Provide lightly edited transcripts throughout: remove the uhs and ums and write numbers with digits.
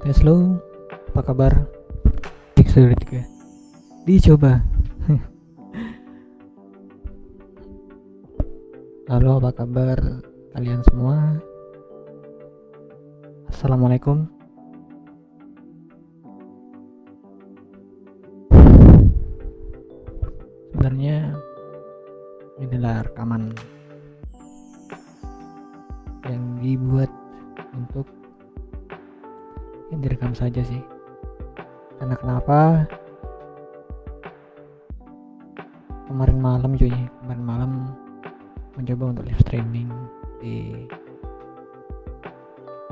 Tes lo, apa kabar? Sulit ke? Dicoba. Halo, apa kabar kalian semua? Assalamualaikum. Sebenarnya ini adalah rekaman yang dibuat untuk direkam saja sih. Karena kenapa? Kemarin malam mencoba untuk live streaming di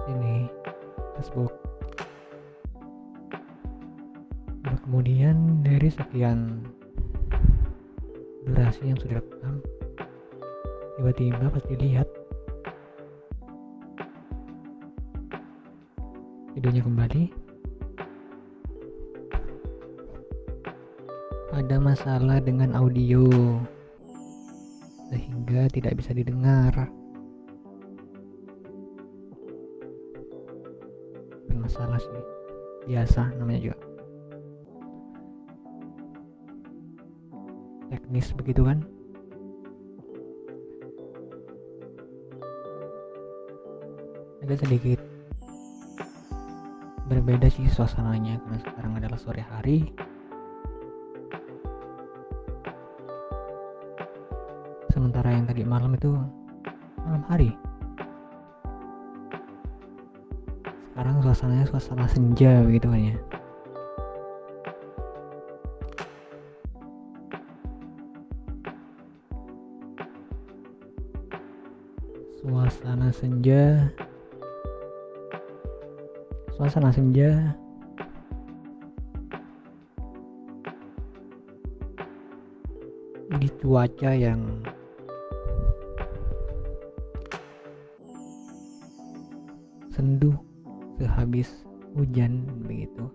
sini Facebook. Lalu kemudian dari sekian durasi yang sudah rekam, tiba-tiba pas dilihat videonya kembali, ada masalah dengan audio sehingga tidak bisa didengar. Bukan masalah sih, biasa namanya juga teknis begitu kan. Agak sedikit berbeda sih suasananya karena sekarang adalah sore hari, sementara yang tadi malam itu malam hari. Sekarang suasananya suasana senja begitu kan ya. Suasana senja di cuaca yang sendu sehabis hujan begitu.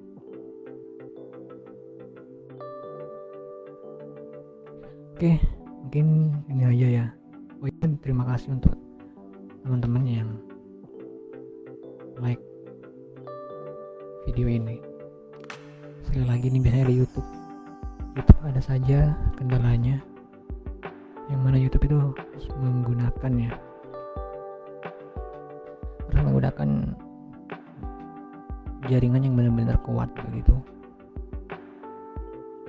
Oke, mungkin ini aja ya. Oh iya, terima kasih untuk teman-teman yang like video ini. Sekali lagi nih, biasanya di YouTube ada saja kendalanya, yang mana YouTube itu harus menggunakan jaringan yang benar-benar kuat begitu,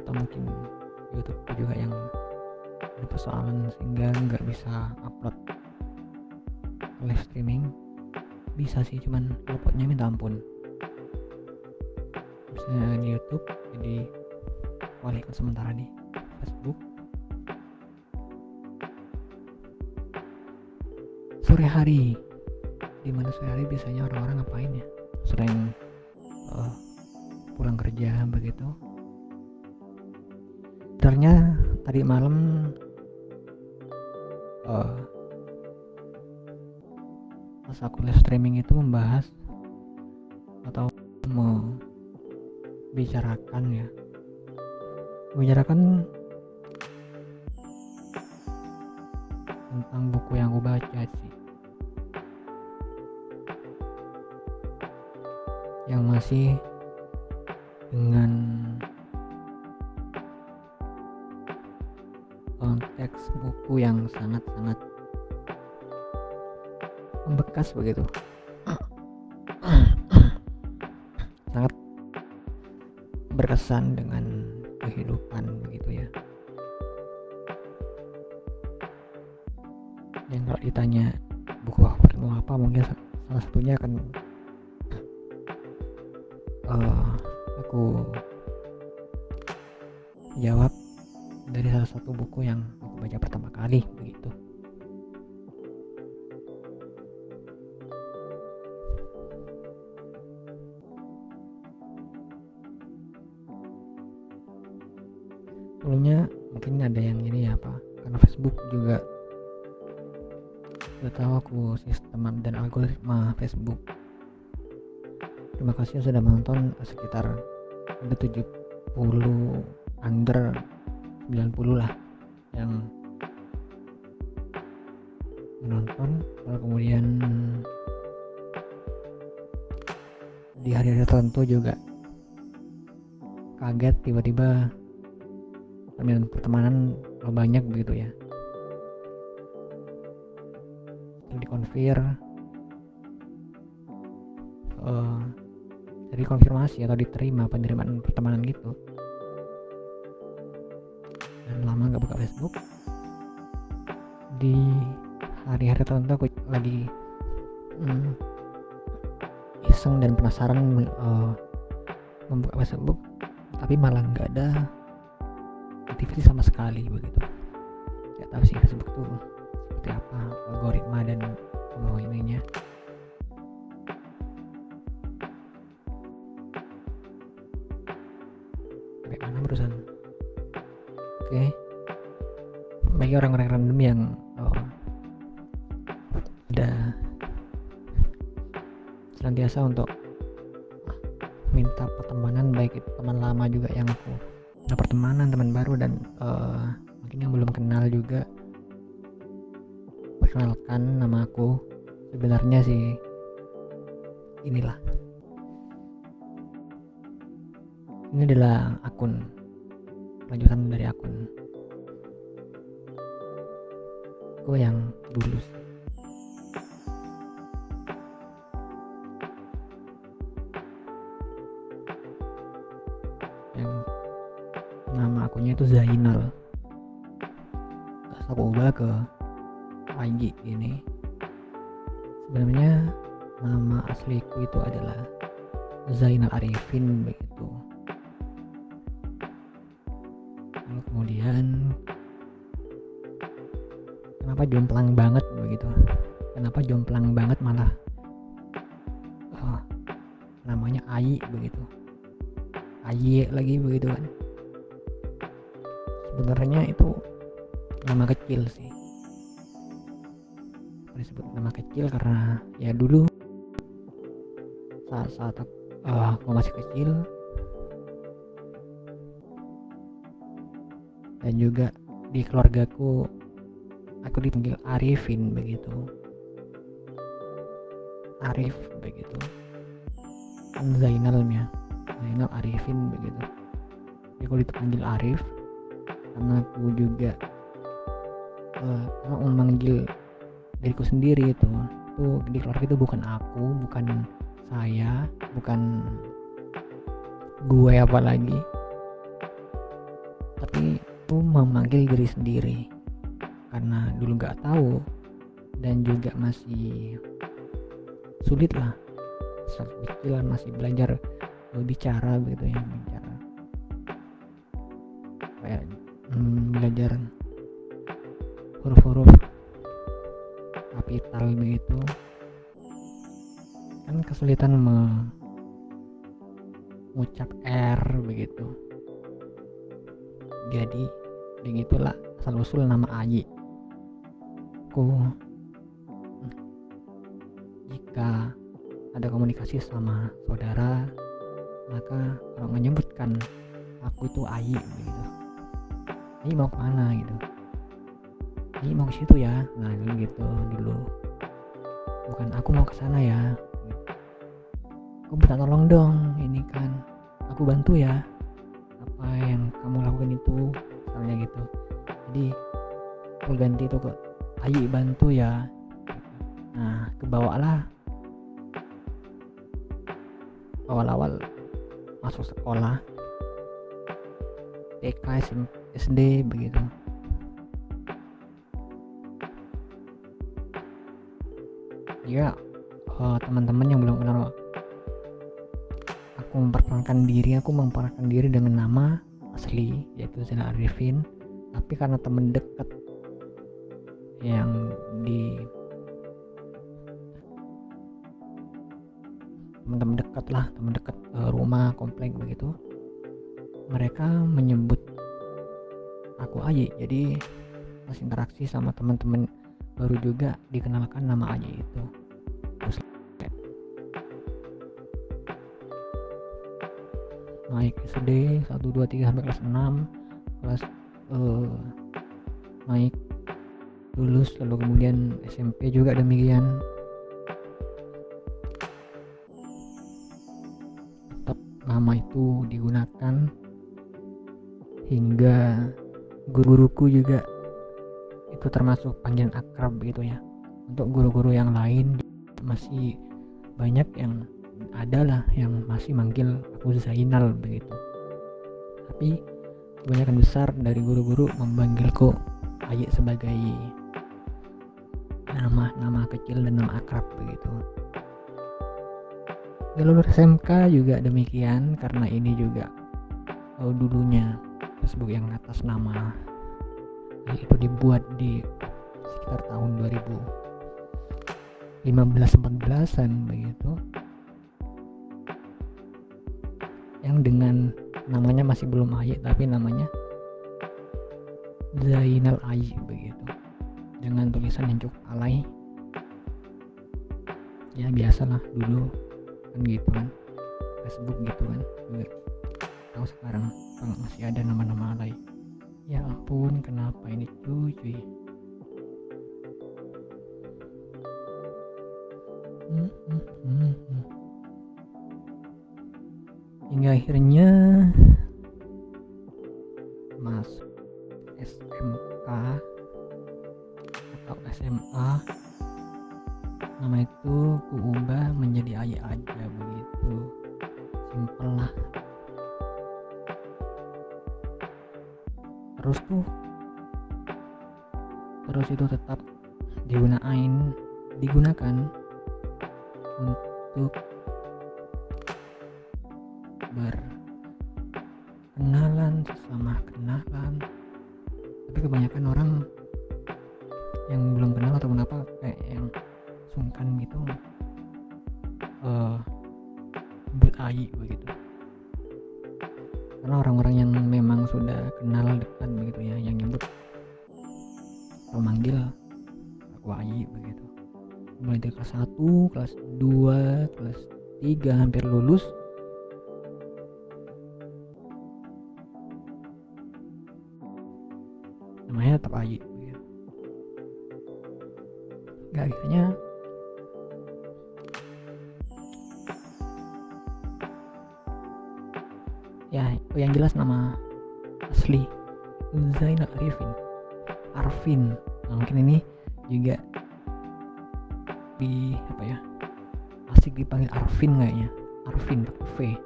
atau mungkin YouTube juga yang ada persoalan sehingga nggak bisa upload live streaming. Bisa sih, cuman uploadnya minta ampun. Misalnya di YouTube jadi kualikan sementara di Facebook. Sore hari, dimana sore hari biasanya orang-orang ngapain ya? Sering pulang kerja begitu. Sebenarnya tadi malam pas aku live streaming itu membahas atau membicarakan tentang buku yang aku baca sih, yang masih dengan konteks buku yang sangat-sangat membekas begitu, sangat berkesan dengan kehidupan begitu ya. Yang kalau ditanya buku favoritmu apa, mungkin salah satunya akan aku jawab dari salah satu buku yang aku baca pertama kali begitu. Sebelumnya mungkin ada yang ini ya, karena Facebook juga udah tahu aku sistem dan algoritma Facebook. Terima kasih sudah menonton, sekitar ada 70 under 90 lah yang menonton. Lalu kemudian di hari-hari tertentu juga kaget tiba-tiba pertemanan banyak begitu ya, dikonfir dari konfirmasi atau diterima penerimaan pertemanan gitu. Dan lama gak buka Facebook. Di hari-hari tertentu aku lagi iseng dan penasaran membuka Facebook, tapi malah nggak ada aktivitas sama sekali begitu. Nggak tahu sih Facebook tuh seperti apa algoritma dan ininya. Bagaimana barusan? Oke. Bagi orang-orang random yang udah senantiasa untuk minta pertemanan, baik itu teman lama juga yang aku ada pertemanan, teman baru, dan mungkin yang belum kenal juga. Perkenalkan, nama aku sebenarnya sih inilah, ini adalah akun lanjutan dari akun aku yang dulu sih. Yang nama akunnya itu Zainal, terus aku ubah ke IG ini. Sebenarnya nama asliku itu adalah Zainal Arifin begitu. Lalu kemudian kenapa jomplang banget begitu, kenapa jomplang banget malah namanya Ayi begitu, Ayi lagi begitu kan. Sebenarnya itu nama kecil sih, disebut nama kecil karena ya dulu saat aku masih kecil, dan juga di keluargaku aku dipanggil Arifin begitu, Arif begitu, Zainal Arifin begitu. Jadi aku dipanggil Arif karena aku juga karena memanggil diriku sendiri itu di keluarga itu bukan aku, bukan saya, bukan gue apalagi, tapi aku memanggil diri sendiri karena dulu nggak tahu dan juga masih sulit lah, kecilan masih belajar bicara begitu ya, bicara kayak belajar huruf-huruf kapital begitu kan, kesulitan mengucap R begitu. Jadi begitulah asal usul nama Ayi. Jika ada komunikasi sama saudara, maka kalau menyebutkan aku itu Ayi begitu, Ayi mau kemana gitu, Ayi mau ke situ ya, nah gitu dulu, bukan aku mau ke sana ya, aku minta tolong dong, ini kan aku bantu ya apa yang kamu lakukan itu, misalnya gitu. Jadi aku ganti itu ke Ayi bantu ya. Nah kebawalah awal-awal masuk sekolah TK, SD begitu. Ya teman-teman yang belum kenal aku memperkenalkan diri dengan nama asli yaitu Zainal Arifin, tapi karena teman dekat yang teman-teman dekat rumah komplek begitu, mereka menyebut aku Ayi, jadi pas interaksi sama teman-teman baru juga dikenalkan nama Ayi itu. Terus naik SD 1, 2, 3 sampai kelas 6, kelas naik lulus, lalu kemudian SMP juga demikian. nama itu digunakan hingga guru-guruku juga itu termasuk panggilan akrab gitu ya. Untuk guru-guru yang lain masih banyak yang adalah yang masih manggil aku Zainal begitu, tapi kebanyakan besar dari guru-guru memanggilku Ayi sebagai nama kecil dan nama akrab begitu. Jalur SMK juga demikian, karena ini juga dulunya Facebook yang atas nama itu dibuat di sekitar tahun 2015-14an begitu, yang dengan namanya masih belum Ayi tapi namanya Zainal Ayi begitu, dengan tulisan yang cukup alay ya, biasalah dulu kan gitu kan, Facebook gitu kan juga. Tahu sekarang kalau masih ada nama-nama alay, ya ampun kenapa ini cuy. Hingga akhirnya masuk SMK atau SMA, nama itu ku ubah menjadi Ayi aja begitu, simple lah. Terus itu tetap digunakan untuk berkenalan, sesama kenalan, tapi kebanyakan orang yang belum kenal ataupun apa kayak yang sungkan gitu buat Ayi begitu, karena orang-orang yang memang sudah kenal dekat begitu ya yang nyebut atau manggil aku Ayi begitu, mulai dari kelas 1, kelas 2, kelas 3 hampir lulus namanya tetap Ayi begitu. Gak, akhirnya ya yang jelas nama asli Zainal Arvin. Nah, mungkin ini juga asik dipanggil Arvin kayaknya, Arvin pakai V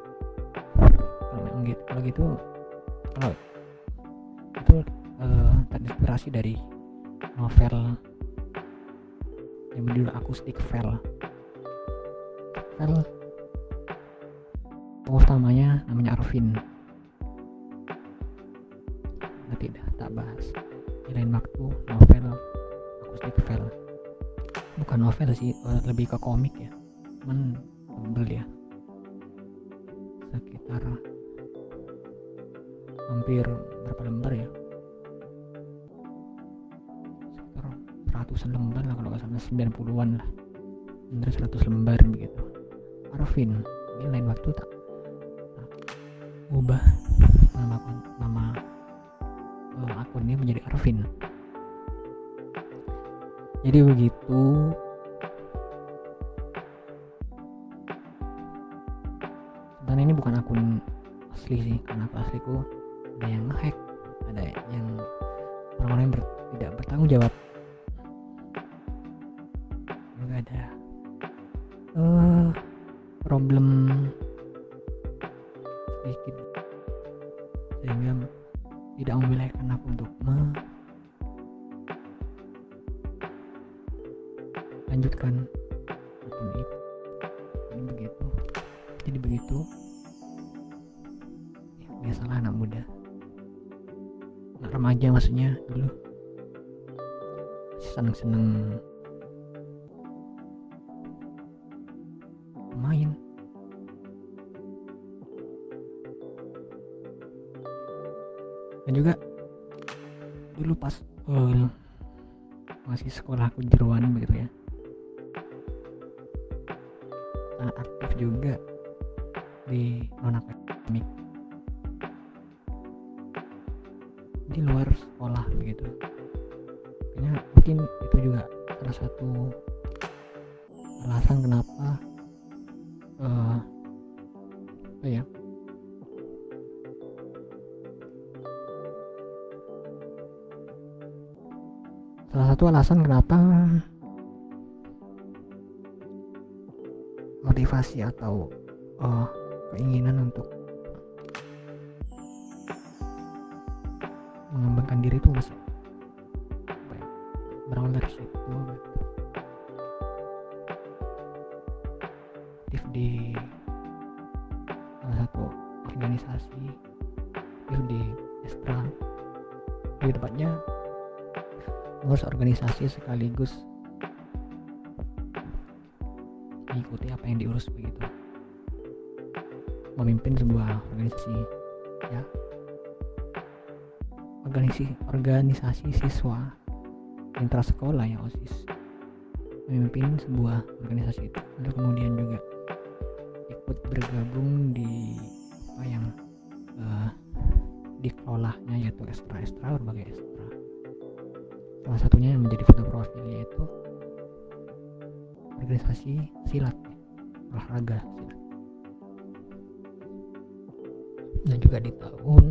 kalau memang gitu. Kalau itu terinspirasi dari novel yang berjudul Acoustic Fell. Tokoh utamanya namanya Arvin. Nanti tak bahas di lain waktu. Novel Acoustic Fell bukan novel sih, lebih ke komik ya, cuman tebel ya, sekitar hampir berapa lembar ya, sekitar 100-an lembar lah kalau nggak salah, 90-an lah, bener 100 lembar begitu. Arvin, ini lain waktu tak ubah nama akun ini menjadi Arvin. Jadi begitu. Sebenarnya ini bukan akun asli sih, karena akun asliku ada yang nge-hack, ada yang orang-orang yang tidak bertanggung jawab, juga ada problem sedikit sehingga tidak membolehkan aku untuk melanjutkan akun itu. Jadi begitu ya, biasalah anak muda, anak remaja maksudnya, dulu seneng main. Dan juga dulu pas masih sekolah kejuruan begitu ya, sangat aktif juga di non-akademik di luar sekolah begitu. Kayaknya mungkin itu juga salah satu alasan kenapa satu alasan kenapa motivasi atau keinginan untuk mengembangkan diri itu masih berawal dari situ. Aktif di salah satu organisasi, aktif di Estra, di tempatnya ngurus organisasi sekaligus mengikuti apa yang diurus begitu, memimpin sebuah organisasi ya, organisasi siswa intrasekolah ya, OSIS, memimpin sebuah organisasi itu, lalu kemudian juga ikut bergabung di apa yang dikelolanya, yaitu Estra, berbagai Estra. Salah satunya yang menjadi foto profil yaitu organisasi silat, olahraga silat. Dan juga di tahun,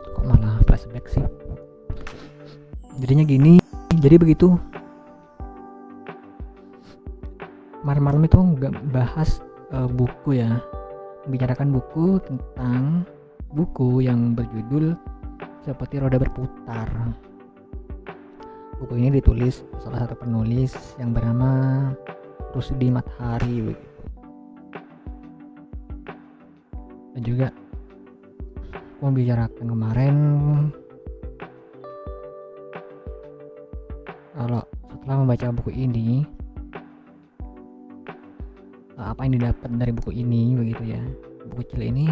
kok malah flashback sih, jadinya gini. Jadi begitu, malam-malam itu nggak bahas buku ya, membicarakan buku tentang buku yang berjudul Seperti Roda Berputar. Buku ini ditulis salah satu penulis yang bernama Rusdi Mathari begitu. Dan juga aku membicarakan kemarin kalau setelah membaca buku ini, apa yang didapat dari buku ini begitu ya. Buku kecil ini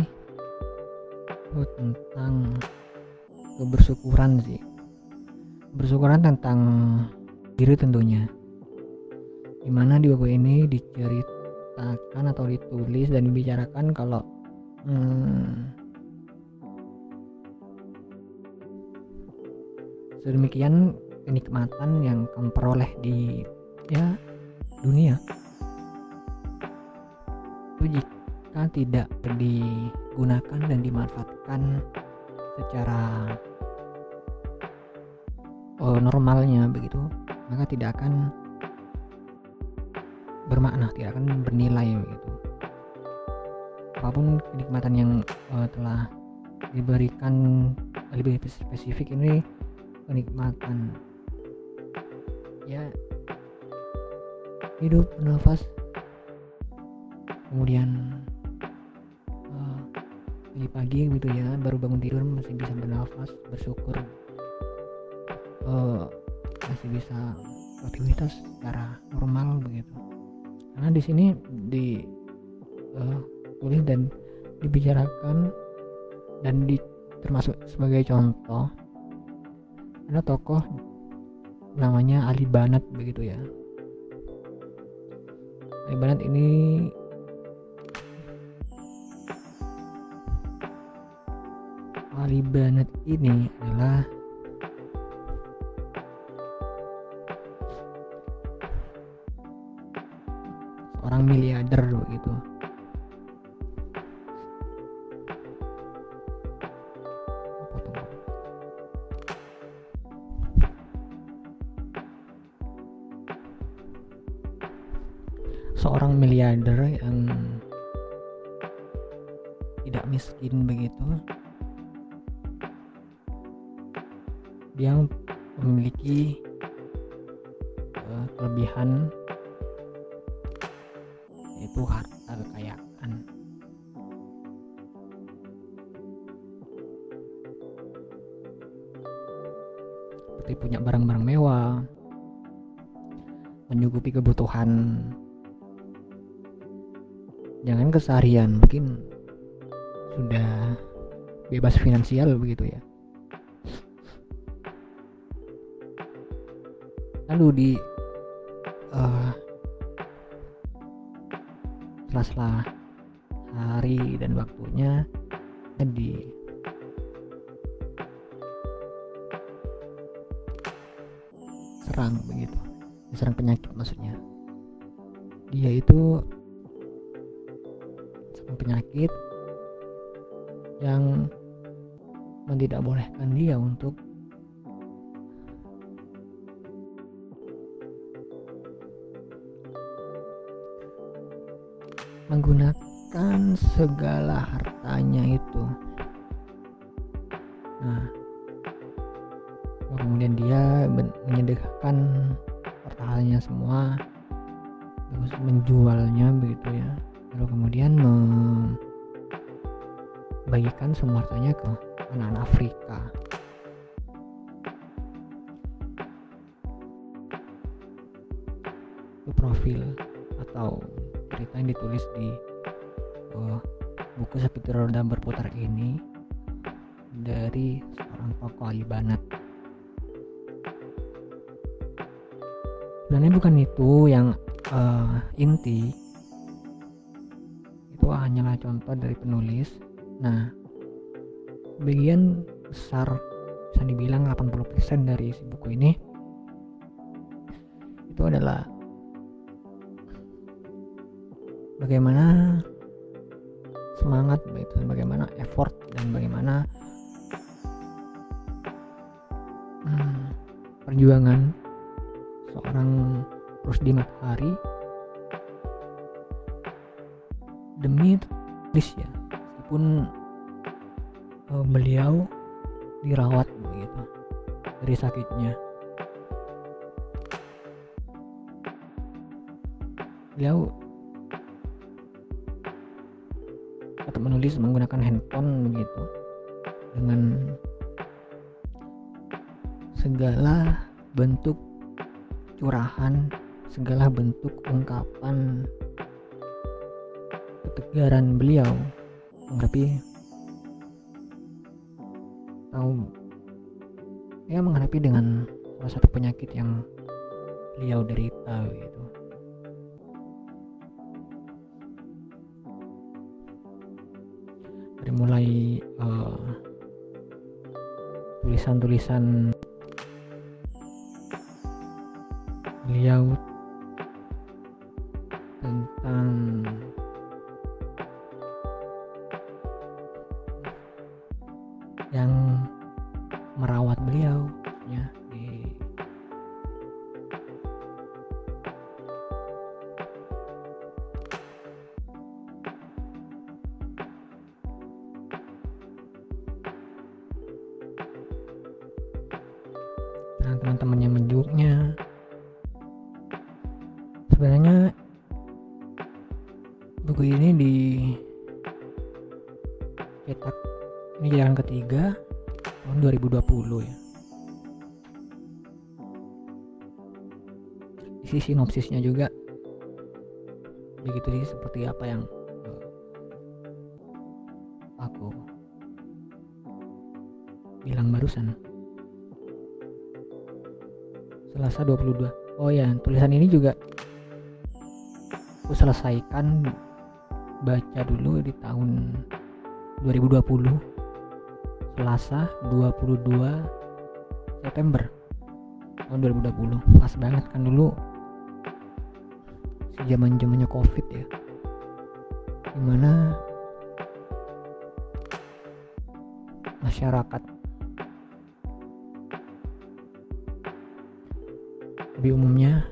itu tentang kebersyukuran sih, bersyukuran tentang diri tentunya, dimana di buku ini diceritakan atau ditulis dan dibicarakan kalau sedemikian kenikmatan yang kamu peroleh di dunia itu, jika tidak digunakan dan dimanfaatkan secara normalnya begitu, maka tidak akan bermakna, tidak akan bernilai begitu. Apapun kenikmatan yang telah diberikan, lebih spesifik ini kenikmatan ya, hidup, bernafas, kemudian pagi-pagi gitu ya, baru bangun tidur masih bisa bernafas, bersyukur, masih bisa aktivitas secara normal begitu. Karena di sini ditulis dan dibicarakan dan termasuk sebagai contoh ada tokoh namanya Ali Banat begitu ya. Ali Banat ini adalah seorang miliarder begitu. Seorang miliarder yang tidak miskin begitu. Dia memiliki kelebihan, yaitu harta kekayaan. Seperti punya barang-barang mewah, menyugupi kebutuhan, jangan keseharian, mungkin sudah bebas finansial begitu ya. Lalu di sela-sela hari dan waktunya diserang begitu, diserang penyakit, maksudnya dia itu serang penyakit yang mentidakbolehkan dia untuk menggunakan segala hartanya itu. Nah, kemudian dia menyedekahkan hartanya semua, terus menjualnya begitu ya, lalu kemudian membagikan semua hartanya ke anak-anak Afrika. Itu profil atau cerita yang ditulis di buku Seperti Roda Berputar ini dari seorang tokoh Ali Banat. Sebenarnya bukan itu yang inti, itu hanyalah contoh dari penulis. Nah, bagian besar, bisa dibilang 80% dari isi buku ini itu adalah bagaimana semangat, bagaimana effort, dan bagaimana perjuangan seorang Rusdi Matahari demi tulis ya, meskipun beliau dirawat begitu dari sakitnya. Beliau tetap menulis menggunakan handphone begitu, dengan segala bentuk curahan, segala bentuk ungkapan ketegaran beliau menghadapi dengan salah satu penyakit yang beliau derita gitu. Dari mulai tulisan-tulisan beliau tentang yang merawat beliau ya di teman-teman yang menjenguknya. Sebenarnya buku ini dicetak, ini jalan ketiga tahun 2020 ya. Isi sinopsisnya juga begitu sih, seperti apa yang aku bilang barusan. Selasa 22. Oh ya, tulisan ini juga aku selesaikan baca dulu di tahun 2020, Selasa 22 September tahun 2020. Pas banget kan dulu si zaman-zamannya Covid ya, dimana masyarakat lebih umumnya,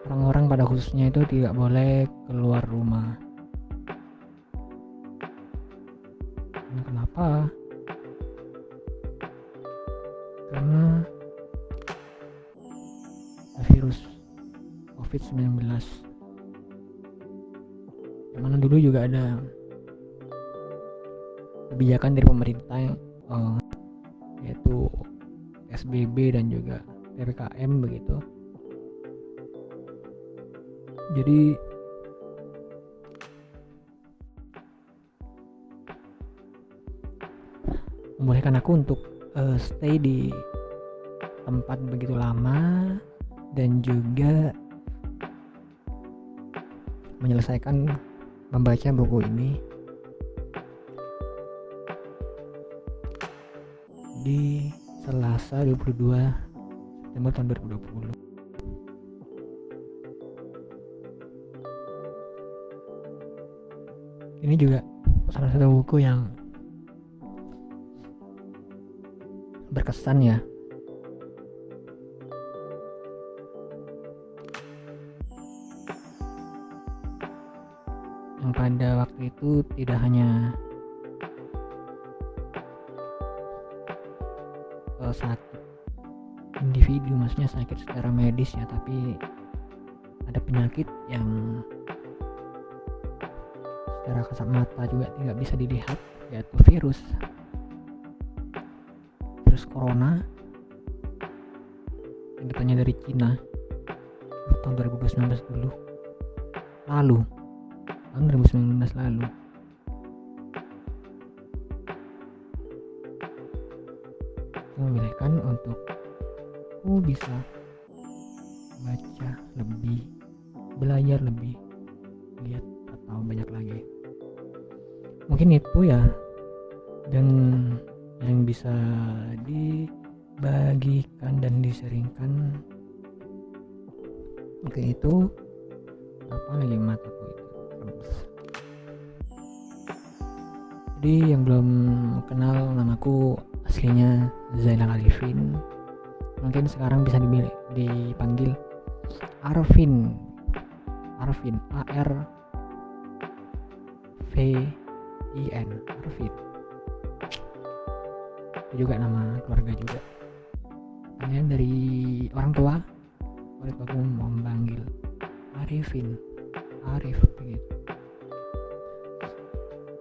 orang-orang pada khususnya itu tidak boleh keluar rumah. Dan kenapa? Karena virus COVID-19, yang mana dulu juga ada kebijakan dari pemerintah yang yaitu PSBB dan juga PPKM begitu. Jadi membolehkan aku untuk stay di tempat begitu lama dan juga menyelesaikan membaca buku ini di Selasa 22 September tahun 2020. Ini juga salah satu buku yang berkesan ya. yang pada waktu itu tidak hanya sakit individu, maksudnya sakit secara medis ya, tapi ada penyakit yang secara kasat mata juga tidak bisa dilihat, yaitu virus corona yang datangnya dari Cina tahun 2019 dulu, tahun 2019 lalu. Memilihkan untuk bisa baca lebih, belajar lebih, lihat atau banyak lagi. Mungkin itu ya, dan yang bisa dibagikan dan diseringkan. Oke, itu apa lagi, mataku itu. Jadi yang belum kenal, namaku aslinya Zainal Arifin. Mungkin sekarang bisa dipanggil Arvin, Arvin. Arvin. Itu juga nama keluarga juga. Kemudian dari orang tua aku mau memanggil Arifin, Arif begitu.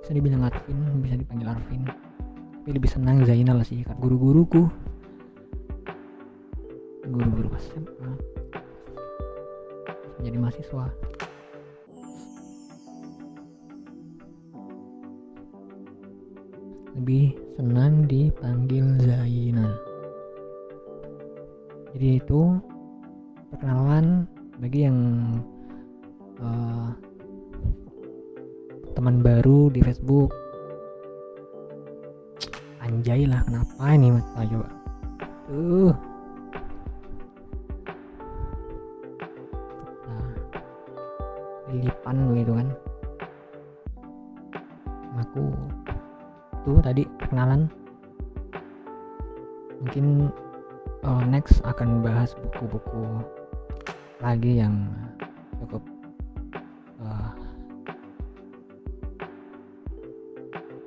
Bisa dibilang Arvin, bisa dipanggil Arvin, tapi lebih senang Zainal sih, kan guru-guruku pas SMA menjadi mahasiswa. Lebih senang dipanggil Zainal. Jadi itu perkenalan bagi yang teman baru di Facebook. Anjay lah, kenapa ini mata coba lipan begitu kan. Aku tuh tadi perkenalan. Mungkin next akan bahas buku-buku lagi yang cukup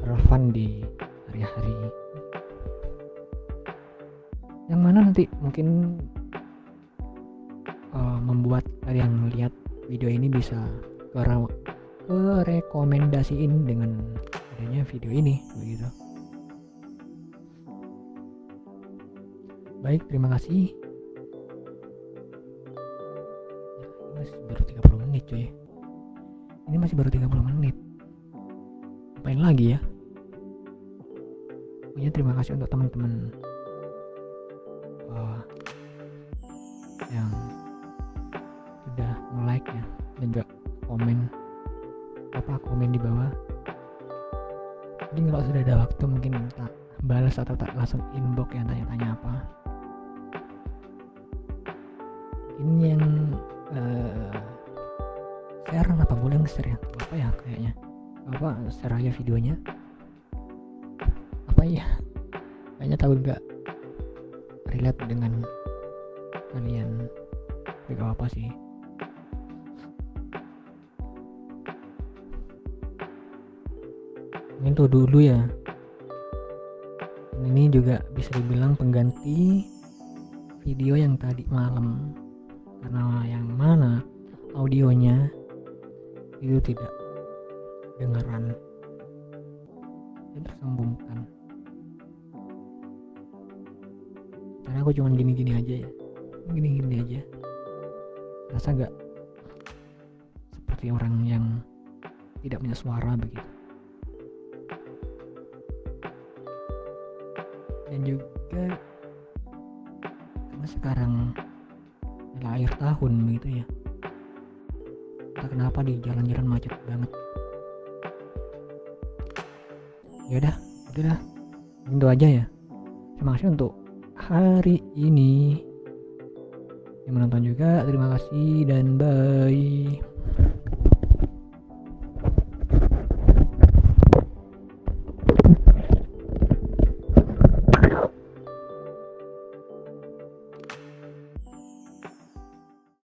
relevan di hari-hari, yang mana nanti mungkin membuat kalian lihat video ini bisa rekomendasiin dengan adanya video ini begitu. Baik, terima kasih. Ini masih baru 30 menit cuy. Ini masih baru 30 menit. Ngapain lagi ya? Pokoknya terima kasih untuk teman-teman yang sudah nge-like ya, dan juga komen di bawah. Jadi kalau sudah ada waktu mungkin tak balas atau tak langsung inbox yang tanya-tanya apa. Ini yang share apa boleh nge-share ya? Apa ya kayaknya? Apa share aja videonya? Apa ya? Kayaknya tahu nggak relate dengan kalian. Tapi apa sih? Mungkin tuh dulu ya. Ini juga bisa dibilang pengganti video yang tadi malam, karena yang mana audionya itu tidak dengaran dan tersambungkan. Karena aku cuma gini-gini aja ya, gini-gini aja, rasa gak seperti orang yang tidak punya suara begitu. Dan juga karena sekarang adalah akhir tahun begitu ya, entah kenapa di jalan-jalan macet banget. Yaudah itu aja ya. Terima kasih untuk hari ini yang menonton juga. Terima kasih dan bye.